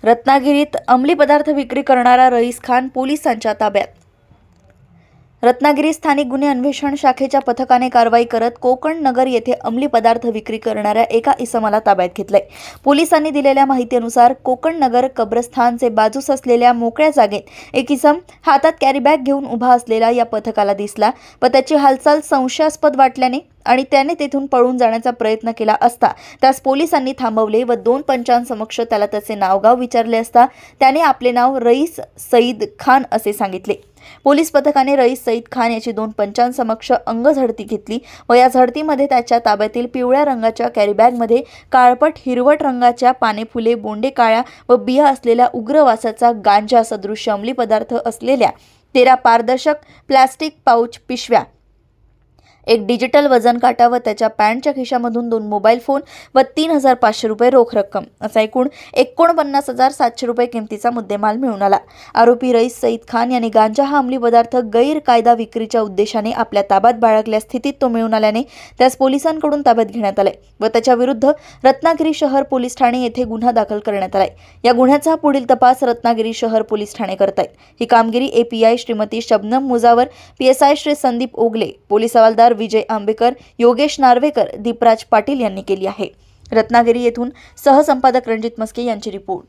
रत्नागिरीत अंमली पदार्थ विक्री करणारा रईस खान पोलिसांच्या ताब्यात। रत्नागिरी स्थानिक गुन्हे अन्वेषण शाखेच्या पथकाने कारवाई करत कोकण नगर येथे अंमली पदार्थ विक्री करणाऱ्या एका इसमाला ताब्यात घेतलंय। पोलिसांनी दिलेल्या माहितीनुसार कोकण नगर कब्रस्थानचे बाजूस असलेल्या मोकळ्या जागेत एक इसम हातात कॅरी बॅग घेऊन उभा असलेला या पथकाला दिसला व त्याची हालचाल संशयास्पद वाटल्याने आणि त्याने तेथून पळून जाण्याचा प्रयत्न केला असता त्यास पोलिसांनी थांबवले व 2 पंचांसमक्ष त्याला त्याचे नावगाव विचारले असता त्याने आपले नाव रईस सईद खान असे सांगितले। पोलीस पथकाने रईस सईद खान याची 2 पंचांसमक्ष अंगझडती घेतली व या झडतीमध्ये त्याच्या ताब्यातील पिवळ्या रंगाच्या कॅरी बॅगमध्ये काळपट हिरवट रंगाच्या पाने फुले बोंडे काळ्या व बिया असलेल्या उग्र वासाचा गांजा सदृश अंमली पदार्थ असलेल्या 13 पारदर्शक प्लास्टिक पाउच पिशव्या, एक डिजिटल वजन काटा व त्याच्या पॅन्टच्या खिशामधून 2 मोबाईल फोन व 3,500 रुपये रोख रक्कम असा एकूण 49,700 रुपये किमतीचा मुद्देमाल मिळून आला। आरोपी रईस सईद खान यांनी गांजा हा अंमली पदार्थ गैरकायदा विक्रीच्या उद्देशाने आपल्या ताब्यात बाळगल्या स्थितीत तो मिळून आल्याने त्यास पोलिसांकडून ताब्यात घेण्यात आले व त्याच्या विरुद्ध रत्नागिरी शहर पोलीस ठाणे येथे गुन्हा दाखल करण्यात आलाय। या गुन्ह्याचा पुढील तपास रत्नागिरी शहर पोलीस ठाणे करत आहेत। ही कामगिरी API Shrimati Shabnam Mujawar, PSI Shri Sandeep Ogale, police हवालदार विजय आंबेकर, योगेश नार्वेकर, दीपराज पाटील यांनी केली आहे। रत्नागिरी येथून सहसंपादक रणजित मस्के यांची रिपोर्ट।